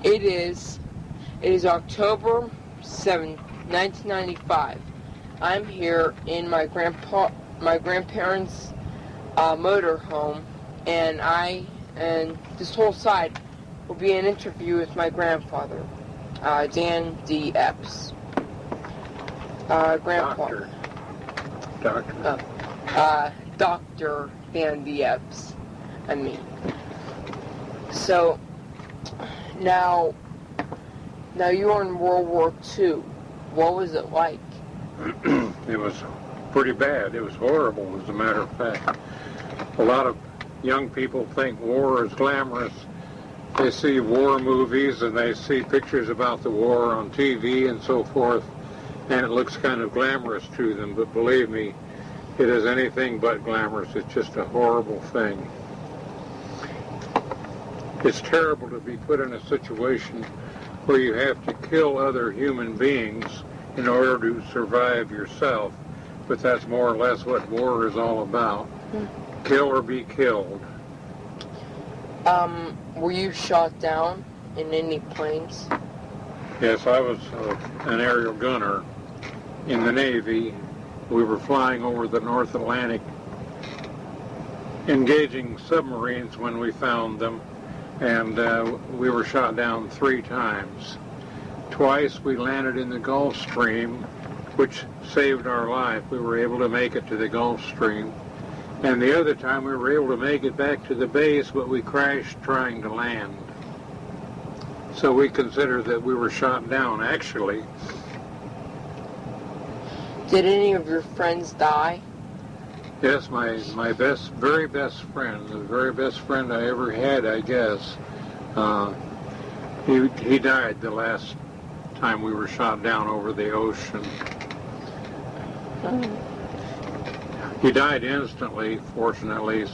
It is October 7th, 1995. I'm here in my grandparents' motorhome, and this whole side will be an interview with my grandfather, Dan D. Epps. Grandpa. Dr. Dan D. Epps. I mean. So, now you were in World War II. What was it like? It was pretty bad. It was horrible, as a matter of fact. A lot of young people think war is glamorous. They see war movies and they see pictures about the war on TV and so forth, and it looks kind of glamorous to them, but believe me, it is anything but glamorous. It's just a horrible thing. It's terrible to be put in a situation where you have to kill other human beings in order to survive yourself, but that's more or less what war is all about. Kill or be killed. Were you shot down in any planes? Yes, I was an aerial gunner in the Navy. We were flying over the North Atlantic, engaging submarines when we found them, and we were shot down 3 times. Twice we landed in the Gulf Stream, which saved our life. We were able to make it to the Gulf Stream. And the other time we were able to make it back to the base, but we crashed trying to land. So we consider that we were shot down, actually. Did any of your friends die? Yes, my very best friend, the very best friend I ever had, I guess, he died the last time we were shot down over the ocean. He died instantly, fortunately,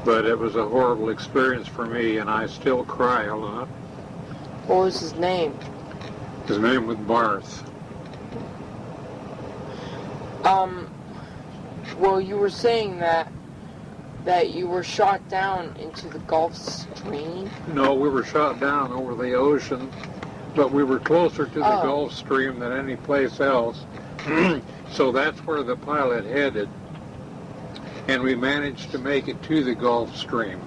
but it was a horrible experience for me, and I still cry a lot. What was his name? His name was Barth. Well, you were saying that you were shot down into the Gulf Stream? No, we were shot down over the ocean, but we were closer to the Gulf Stream than any place else. So that's where the pilot headed, and we managed to make it to the Gulf Stream.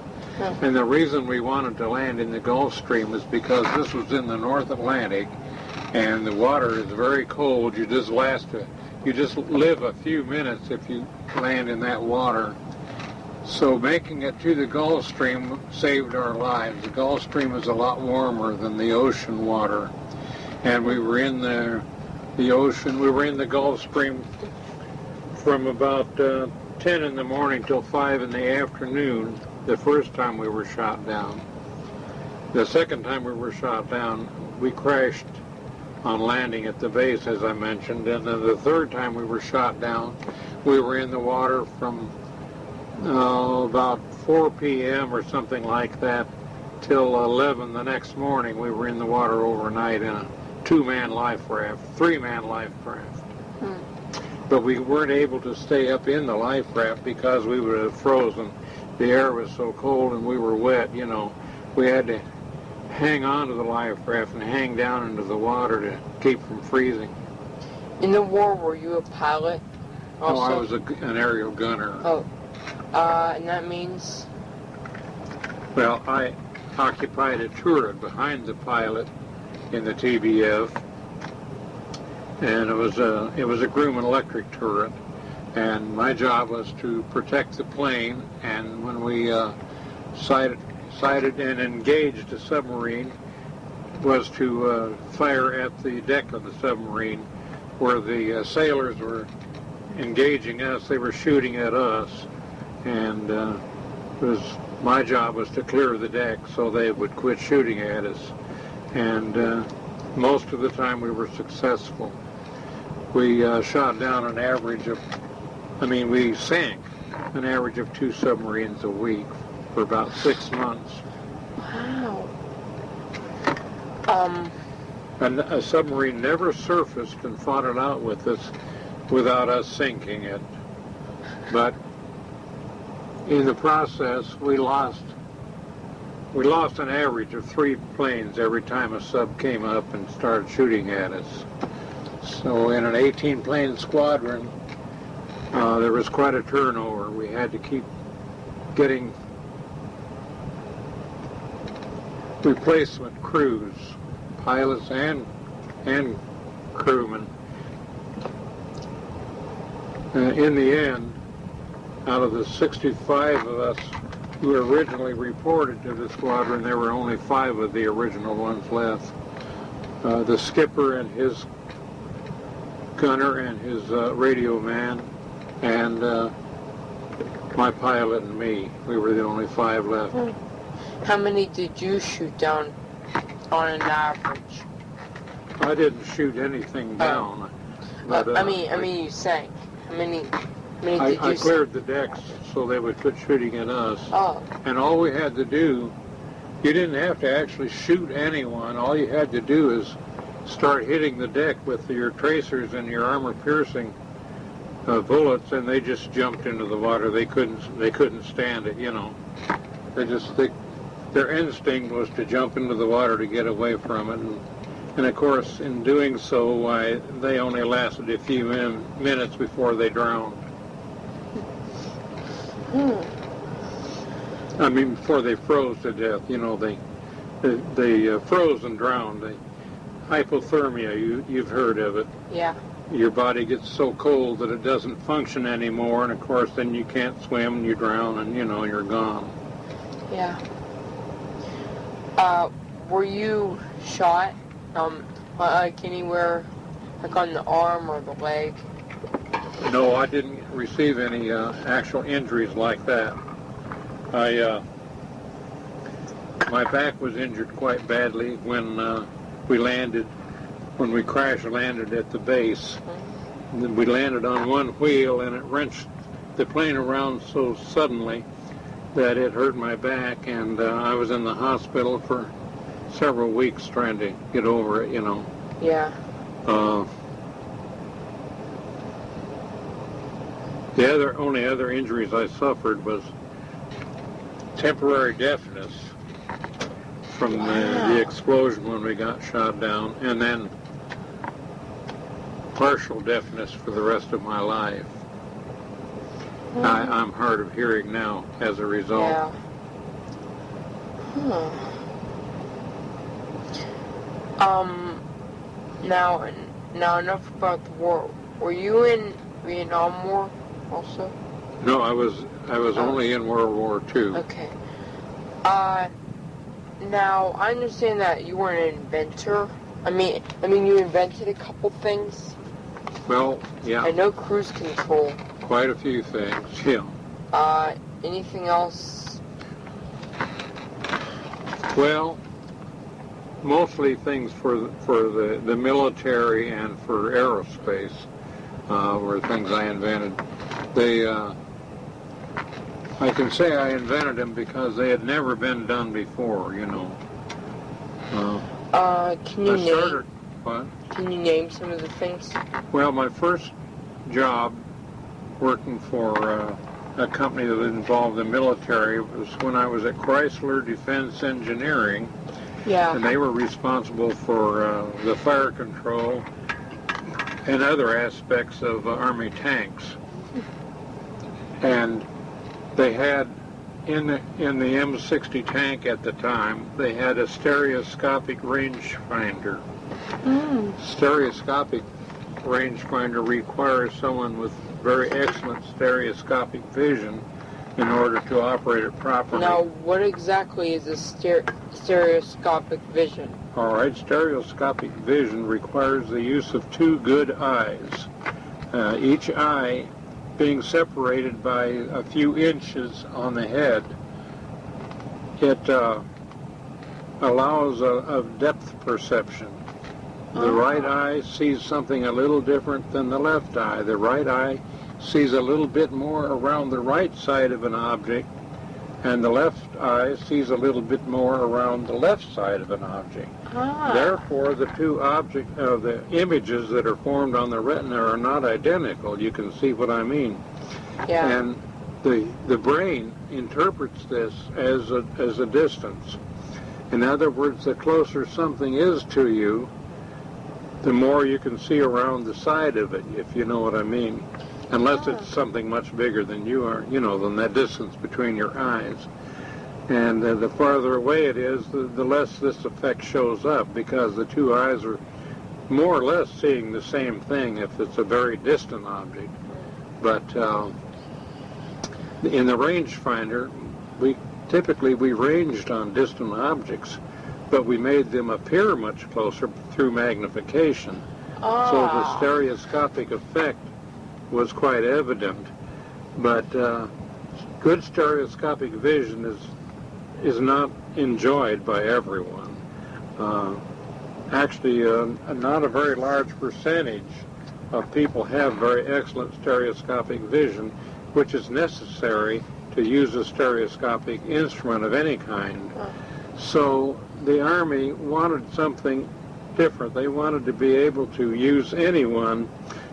And the reason we wanted to land in the Gulf Stream is because this was in the North Atlantic, and the water is very cold. You just live a few minutes if you land in that water. So making it to the Gulf Stream saved our lives. The Gulf Stream is a lot warmer than the ocean water, and we were in the ocean. We were in the Gulf Stream from about 10 in the morning till 5 in the afternoon the first time we were shot down. The second time we were shot down, we crashed on landing at the base, as I mentioned, and then the third time we were shot down, we were in the water from about 4 p.m. or something like that till 11 the next morning. We were in the water overnight in a 2-man life raft, 3-man life raft. But we weren't able to stay up in the life raft because we would have frozen. The air was so cold and we were wet, you know. We had to hang on to the life raft and hang down into the water to keep from freezing. In the war, were you a pilot also? No, I was an aerial gunner. Oh, and that means? Well, I occupied a turret behind the pilot in the TBF, and it was a Grumman electric turret, and my job was to protect the plane, and when we sighted and engaged a submarine, was to fire at the deck of the submarine where the sailors were engaging us. They were shooting at us, and my job was to clear the deck so they would quit shooting at us, and most of the time we were successful. We shot down an average of, we sank an average of 2 submarines a week for about 6 months. Wow. And a submarine never surfaced and fought it out with us without us sinking it. But in the process, we lost we lost an average of 3 planes every time a sub came up and started shooting at us. So in an 18-plane squadron, there was quite a turnover. We had to keep getting replacement crews, pilots and crewmen. In the end, out of the 65 of us who were originally reported to the squadron, there were only 5 of the original ones left. The skipper and his gunner and his radio man, and my pilot and me. We were the only 5 left. How many did you shoot down on an average? I didn't shoot anything down. But, I mean, you sank. How many did you I cleared the decks so they would quit shooting at us. Oh. And all we had to do, you didn't have to actually shoot anyone. All you had to do is start hitting the deck with your tracers and your armor-piercing bullets, and they just jumped into the water. They couldn't stand it, you know. Their instinct was to jump into the water to get away from it. And of course, in doing so, they only lasted a few minutes before they drowned. I mean, before they froze to death. You know, they froze and drowned. Hypothermia, you've heard of it. Yeah. Your body gets so cold that it doesn't function anymore, and of course, then you can't swim, and you drown, and you're gone. Yeah. Were you shot? Like anywhere, like on the arm or the leg? No, I didn't receive any actual injuries like that. My back was injured quite badly when we crash landed at the base. Mm-hmm. We landed on one wheel, and it wrenched the plane around so suddenly that it hurt my back, and I was in the hospital for several weeks trying to get over it, you know. Yeah. The only other injuries I suffered was temporary deafness from the explosion when we got shot down, and then partial deafness for the rest of my life. Mm-hmm. I'm hard of hearing now as a result. Yeah. Now enough about the war. Were you in Vietnam War also? No, I was only in World War II. Okay. Now I understand that you were an inventor. I mean you invented a couple things. Well, yeah. I know cruise control. Quite a few things, yeah. Anything else? Well, mostly things for the military and for aerospace were things I invented. I can say I invented them because they had never been done before, you know. Can you name? What? Can you name some of the things? Well, my first job working for a company that involved the military was when I was at Chrysler Defense Engineering. Yeah. And they were responsible for the fire control and other aspects of Army tanks. And they had, in the M60 tank at the time, they had a stereoscopic rangefinder. Stereoscopic rangefinder requires someone with very excellent stereoscopic vision in order to operate it properly. Now, what exactly is a stereoscopic vision? All right, stereoscopic vision requires the use of 2 good eyes, each eye being separated by a few inches on the head. It allows a depth perception. The right eye sees something a little different than the left eye. The right eye sees a little bit more around the right side of an object, and the left eye sees a little bit more around the left side of an object. Therefore, the the images that are formed on the retina are not identical. You can see what I mean. Yeah. And the brain interprets this as a distance. In other words, the closer something is to you, the more you can see around the side of it, if you know what I mean. Unless it's something much bigger than you are, than that distance between your eyes. And the farther away it is, the less this effect shows up, because the two eyes are more or less seeing the same thing if it's a very distant object. But in the rangefinder, we ranged on distant objects, but we made them appear much closer through magnification. So the stereoscopic effect was quite evident. But good stereoscopic vision is not enjoyed by everyone. Actually, not a very large percentage of people have very excellent stereoscopic vision, which is necessary to use a stereoscopic instrument of any kind. So the Army wanted something different. They wanted to be able to use anyone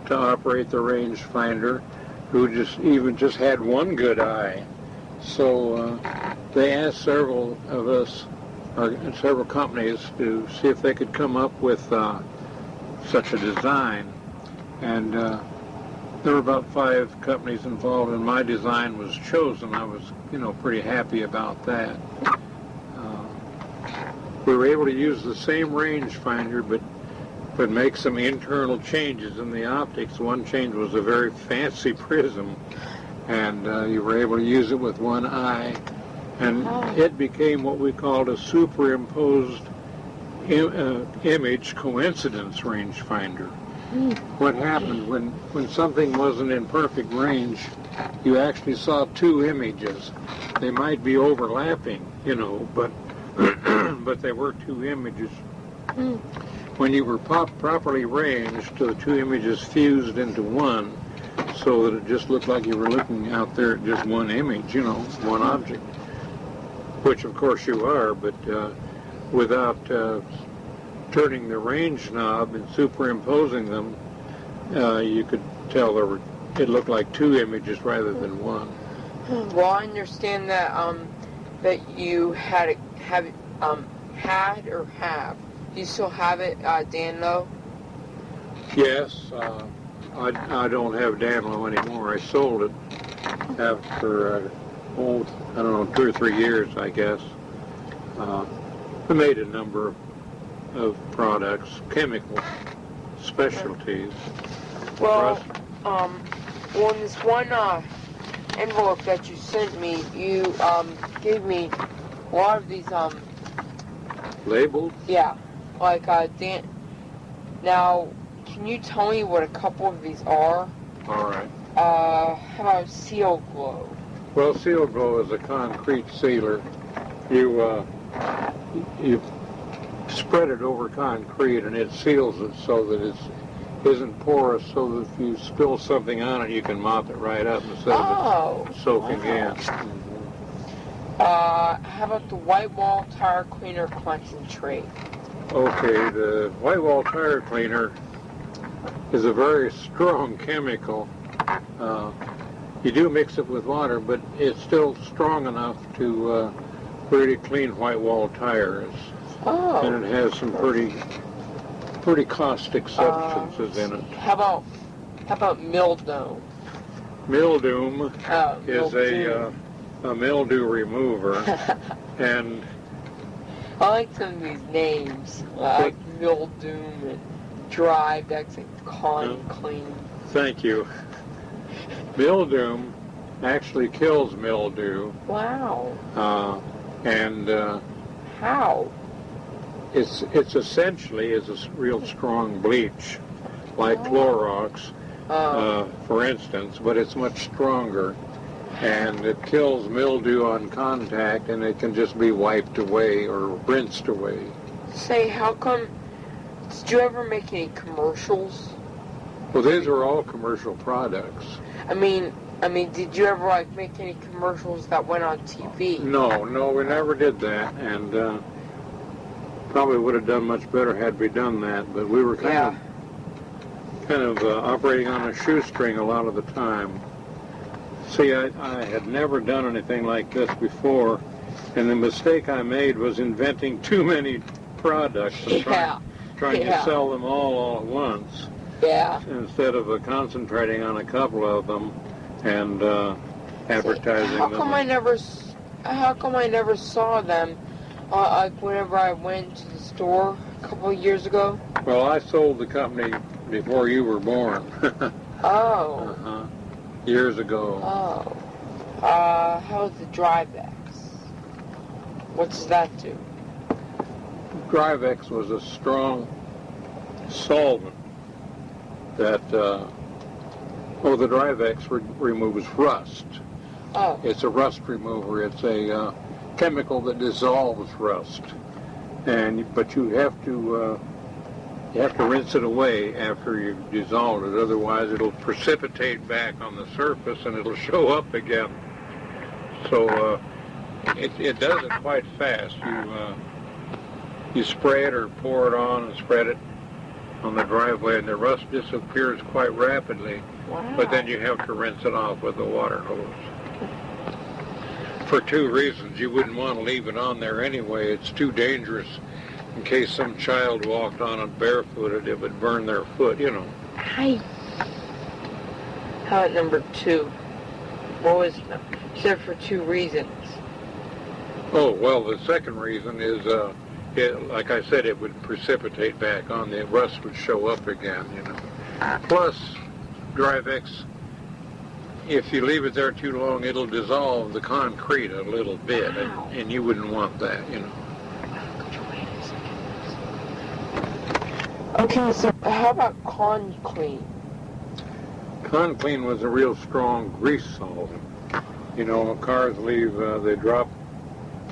to operate the rangefinder who just had one good eye. So they asked several of us, several companies, to see if they could come up with such a design. And there were about 5 companies involved, and my design was chosen. I was, pretty happy about that. We were able to use the same rangefinder, but make some internal changes in the optics. One change was a very fancy prism, and you were able to use it with one eye, and it became what we called a superimposed image coincidence rangefinder. What happened when something wasn't in perfect range, you actually saw 2 images. They might be overlapping, but but they were 2 images. When you were properly ranged, the 2 images fused into one, so that it just looked like you were looking out there at just one image, one object, which of course you are, but without turning the range knob and superimposing them, you could tell it looked like 2 images rather than one. Well, I understand that that you had or have. Do you still have it, Danlo? Yes, I don't have Danlo anymore. I sold it after, 2 or 3 years, I guess. I made a number of products, chemical specialties. Well, on this one envelope that you sent me, you gave me a lot of these labeled? Yeah, like now, can you tell me what a couple of these are? All right. How about Seal Glow? Well, Seal Glow is a concrete sealer. You spread it over concrete, and it seals it so that it isn't porous, so that if you spill something on it, you can mop it right up instead of it soaking in. How about the White Wall Tire Cleaner Concentrate? Okay, the White Wall Tire Cleaner is a very strong chemical. You do mix it with water, but it's still strong enough to really clean white wall tires. And it has some pretty caustic substances in it. How about Mildew? Mildew is a mildew remover, and I like some of these names, like Mildew and Drive. That's like clean. Thank you. Mildew actually kills mildew. Wow. And how? It's essentially is a real strong bleach, like Clorox, for instance, but it's much stronger, and it kills mildew on contact, and it can just be wiped away or rinsed away. Say, how come? Did you ever make any commercials? Well, these are all commercial products. I mean, did you ever make any commercials that went on TV? No, we never did that, and probably would have done much better had we done that. But we were kind of operating on a shoestring a lot of the time. See, I had never done anything like this before, and the mistake I made was inventing too many products and trying to sell them all at once. Yeah. Instead of concentrating on a couple of them and advertising How come I never saw them? Like whenever I went to the store a couple of years ago. Well, I sold the company before you were born. Oh. Years ago. Oh. How's the Dryvex? What does that do? Dryvex was a strong solvent that, the Dryvex removes rust. Oh. It's a rust remover. It's a chemical that dissolves rust, but you have to rinse it away after you've dissolved it. Otherwise, it'll precipitate back on the surface and it'll show up again. So it does it quite fast. You spray it or pour it on and spread it on the driveway, and the rust disappears quite rapidly. Wow. But then you have to rinse it off with a water hose. For two reasons. You wouldn't want to leave it on there anyway. It's too dangerous. In case some child walked on it barefooted, it would burn their foot, you know. Hi. How about number 2? What was you said for 2 reasons? Oh, well, the second reason is, like I said, it would precipitate back on. The rust would show up again, you know. Plus, Dryvex, if you leave it there too long, it'll dissolve the concrete a little bit, and you wouldn't want that, you know. Okay, so how about ConClean? ConClean was a real strong grease solvent. You know, cars leave, they drop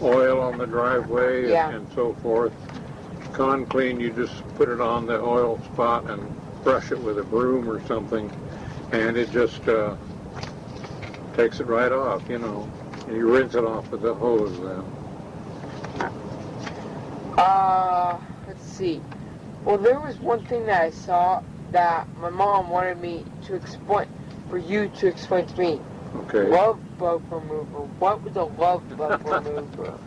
oil on the driveway and so forth. ConClean, you just put it on the oil spot and brush it with a broom or something, and it just takes it right off, you know. And you rinse it off with a hose then. Let's see. Well, there was one thing that I saw that my mom wanted me to explain, for you to explain to me. Okay. Love bug remover. What was a love bug remover?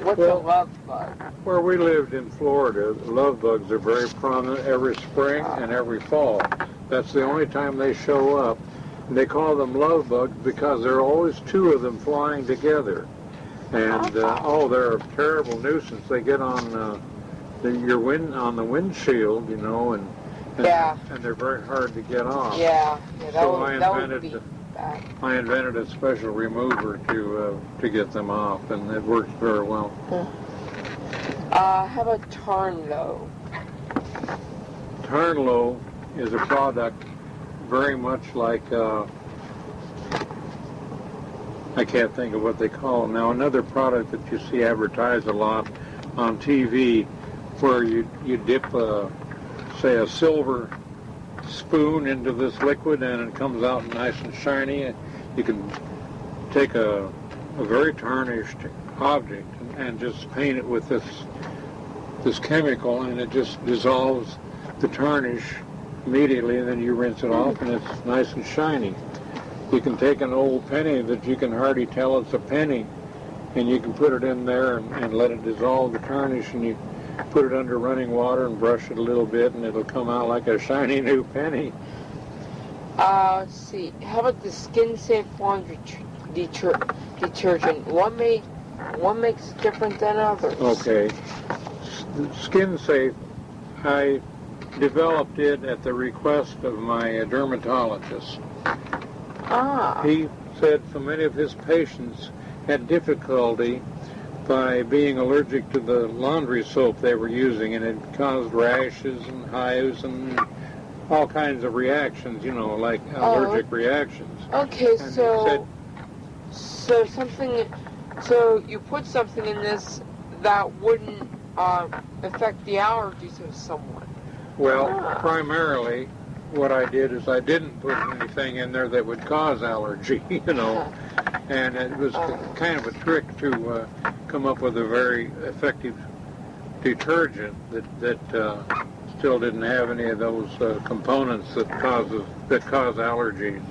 What's a love bug? Where we lived in Florida, love bugs are very prominent every spring and every fall. That's the only time they show up. And they call them love bugs because there are always 2 of them flying together. And, they're a terrible nuisance. They get on on the windshield, you know, and they're very hard to get off. I invented a special remover to get them off, and it works very well. How about Tarnlow? Tarnlow is a product very much like, I can't think of what they call it now, another product that you see advertised a lot on TV, where you dip, say, a silver spoon into this liquid and it comes out nice and shiny. You can take a very tarnished object and just paint it with this chemical, and it just dissolves the tarnish immediately, and then you rinse it off and it's nice and shiny. You can take an old penny that you can hardly tell it's a penny, and you can put it in there and let it dissolve the tarnish, and you put it under running water and brush it a little bit, and it'll come out like a shiny new penny. Let's see. How about the Skin Safe laundry detergent? What makes it different than others? Okay. Skin Safe, I developed it at the request of my dermatologist. He said so many of his patients had difficulty by being allergic to the laundry soap they were using, and it caused rashes and hives and all kinds of reactions, you know, like allergic reactions. Okay, and so you put something in this that wouldn't affect the allergies of someone. Well, primarily what I did is I didn't put anything in there that would cause allergy, you know, and it was kind of a trick to come up with a very effective detergent that still didn't have any of those components that cause allergies.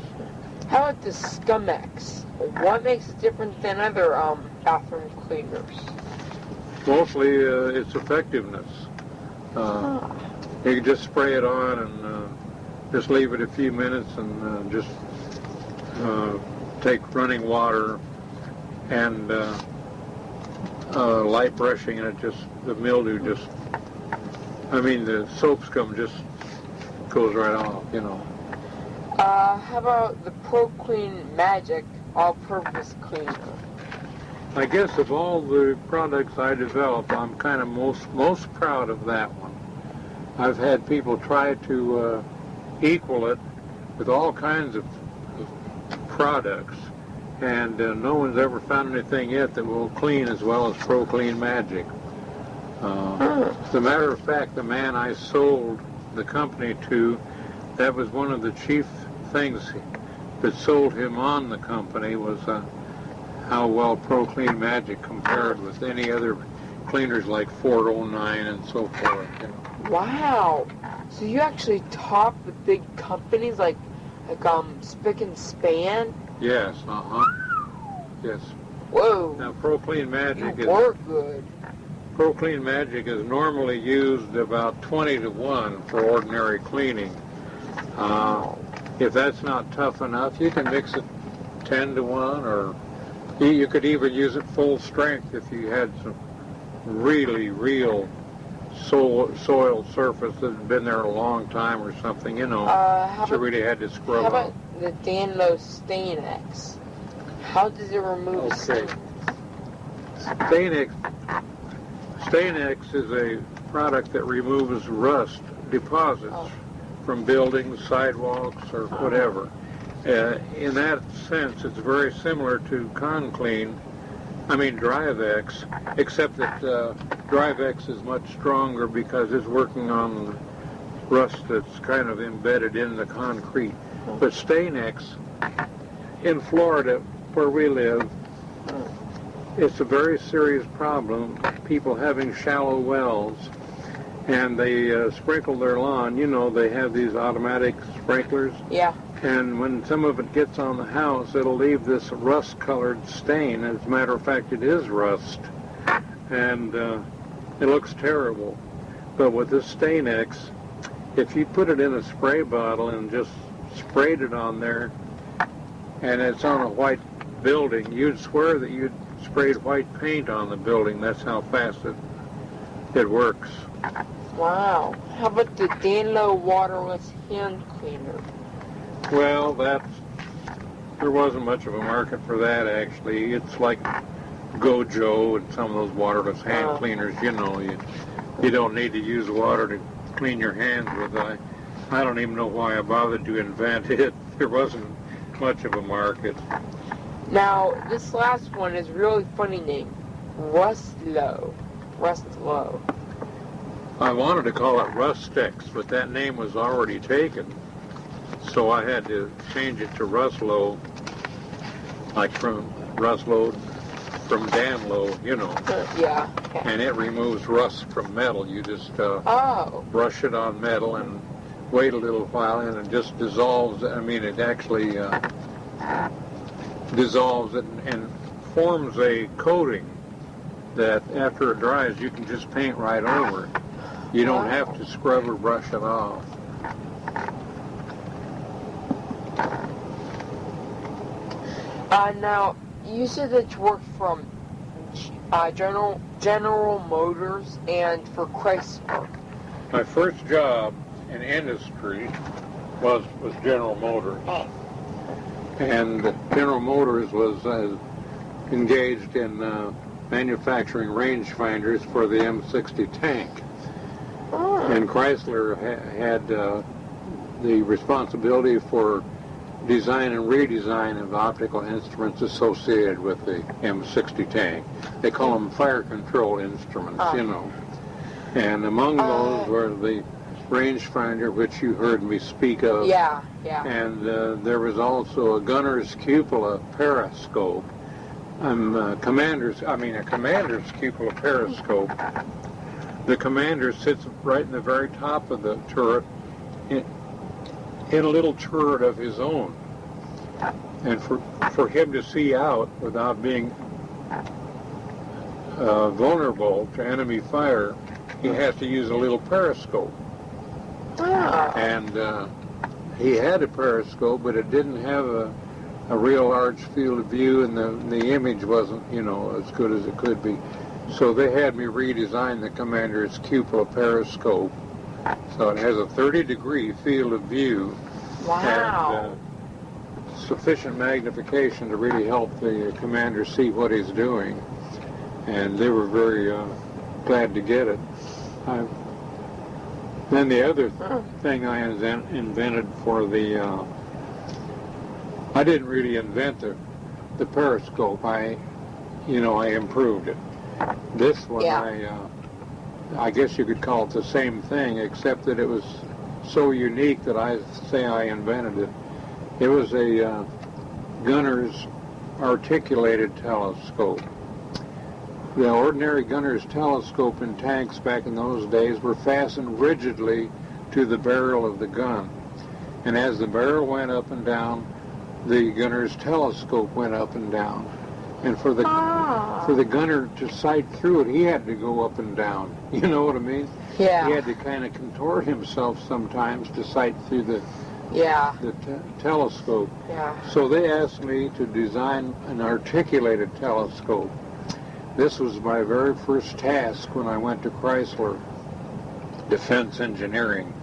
How about the Scumex? What makes it different than other bathroom cleaners? Mostly its effectiveness. You can just spray it on and just leave it a few minutes and just take running water and light brushing, and the mildew the soap scum just goes right off, How about the Pro Clean Magic all-purpose cleaner? I guess of all the products I developed, I'm kind of most proud of that one. I've had people try to equal it with all kinds of products, and no one's ever found anything yet that will clean as well as Pro Clean Magic. As a matter of fact, the man I sold the company to, that was one of the chief things that sold him on the company was how well Pro Clean Magic compared with any other cleaners like 409 and so forth. Wow! So you actually top the big companies like Spick and Span? Yes, yes. Whoa! Now Pro Clean Magic good. Pro Clean Magic is normally used about 20 to 1 for ordinary cleaning. If that's not tough enough, you can mix it 10 to 1, or you could even use it full strength if you had some real soiled surface that had been there a long time or something, you really had to scrub How about out. the Daniel Epps? How does it remove stains? Stain-X is a product that removes rust deposits from buildings, sidewalks, or whatever. In that sense, it's very similar to Drive-X, except that Drive-X is much stronger because it's working on rust that's kind of embedded in the concrete. But Stain-X, in Florida, where we live, it's a very serious problem, people having shallow wells, and they sprinkle their lawn. They have these automatic sprinklers. Yeah. And when some of it gets on the house, it'll leave this rust-colored stain. As a matter of fact, it is rust. And it looks terrible. But with this Stain-X, if you put it in a spray bottle and just sprayed it on there, and it's on a white building, you'd swear that you'd sprayed white paint on the building. That's how fast it works. Wow. How about the Daniel waterless hand cleaner? Well, there wasn't much of a market for that, actually. It's like Gojo and some of those waterless hand cleaners. You don't need to use water to clean your hands with. I don't even know why I bothered to invent it. There wasn't much of a market. Now, this last one is a really funny name. Rustlo. I wanted to call it Rustex, but that name was already taken. So I had to change it to Rustlo, like from Rustlo, from Danlo, Yeah. Okay. And it removes rust from metal. You just brush it on metal and wait a little while, and it just dissolves. It actually dissolves it and forms a coating that after it dries, you can just paint right over it. You don't have to scrub or brush it off. Now, you said that you worked from General Motors and for Chrysler. My first job in industry was General Motors. Oh. And General Motors was engaged in manufacturing rangefinders for the M60 tank. Oh. And Chrysler had the responsibility for design and redesign of optical instruments associated with the M60 tank. They call them fire control instruments, And among those were the rangefinder, which you heard me speak of. Yeah. And there was also a gunner's cupola periscope. A commander's cupola periscope. The commander sits right in the very top of the turret in a little turret of his own. And for him to see out without being vulnerable to enemy fire, he has to use a little periscope. Ah. And he had a periscope, but it didn't have a real large field of view, and the image wasn't, as good as it could be. So they had me redesign the commander's cupola periscope, so it has a 30-degree field of view. Wow. And sufficient magnification to really help the commander see what he's doing. And they were very glad to get it. Then the other thing I invented for the, I didn't really invent the periscope. I improved it. This one, I guess you could call it the same thing, except that it was so unique that I say I invented it. It was a gunner's articulated telescope. The ordinary gunner's telescope in tanks back in those days were fastened rigidly to the barrel of the gun. And as the barrel went up and down, the gunner's telescope went up and down. And for the gunner to sight through it, he had to go up and down. You know what I mean? Yeah. He had to kind of contort himself sometimes to sight through the telescope. Yeah. So they asked me to design an articulated telescope. This was my very first task when I went to Chrysler Defense Engineering.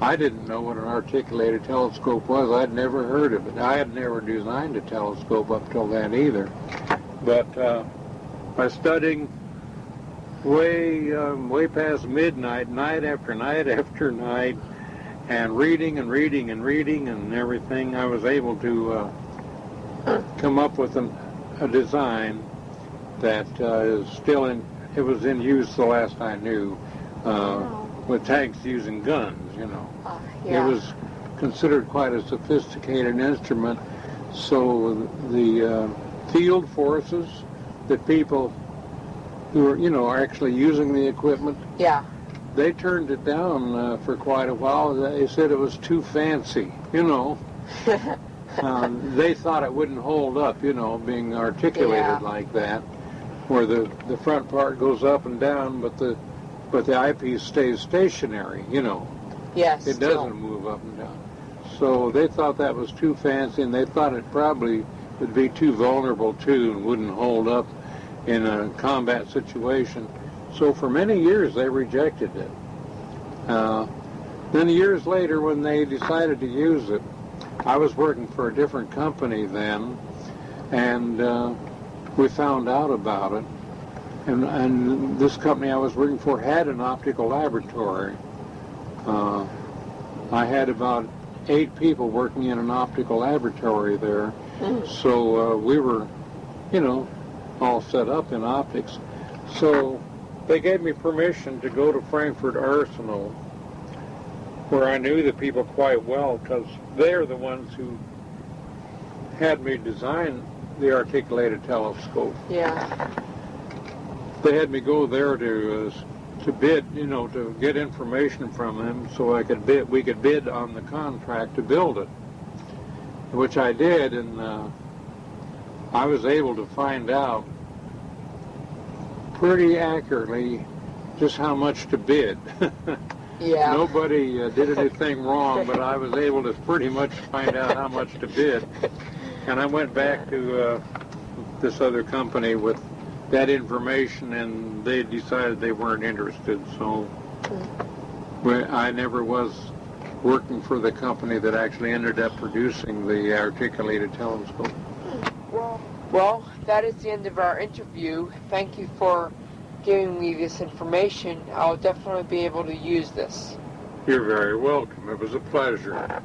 I didn't know what an articulated telescope was. I'd never heard of it. I had never designed a telescope up till then either. But by studying way past midnight, night after night after night, and reading and reading and reading and everything, I was able to come up with a design that is still it was in use the last I knew, with tanks using guns, It was considered quite a sophisticated instrument, so the field forces, the people who are actually using the equipment, they turned it down for quite a while. They said it was too fancy, They thought it wouldn't hold up, being articulated like that, where the front part goes up and down, but the eyepiece stays stationary, Yes. It doesn't move up and down. So they thought that was too fancy, and they thought it probably would be too vulnerable too and wouldn't hold up in a combat situation. So for many years they rejected it. Then years later, when they decided to use it, I was working for a different company then, and we found out about it. And this company I was working for had an optical laboratory. I had about 8 people working in an optical laboratory there. So we were, all set up in optics. So they gave me permission to go to Frankfurt Arsenal, where I knew the people quite well, because they're the ones who had me design the articulated telescope. Yeah. They had me go there to bid, to get information from them, so we could bid on the contract to build it, which I did, and I was able to find out pretty accurately just how much to bid. Yeah. Nobody did anything wrong, but I was able to pretty much find out how much to bid. And I went back to this other company with that information, and they decided they weren't interested. So I never was working for the company that actually ended up producing the articulated telescope. Well, that is the end of our interview. Thank you for giving me this information. I'll definitely be able to use this. You're very welcome. It was a pleasure.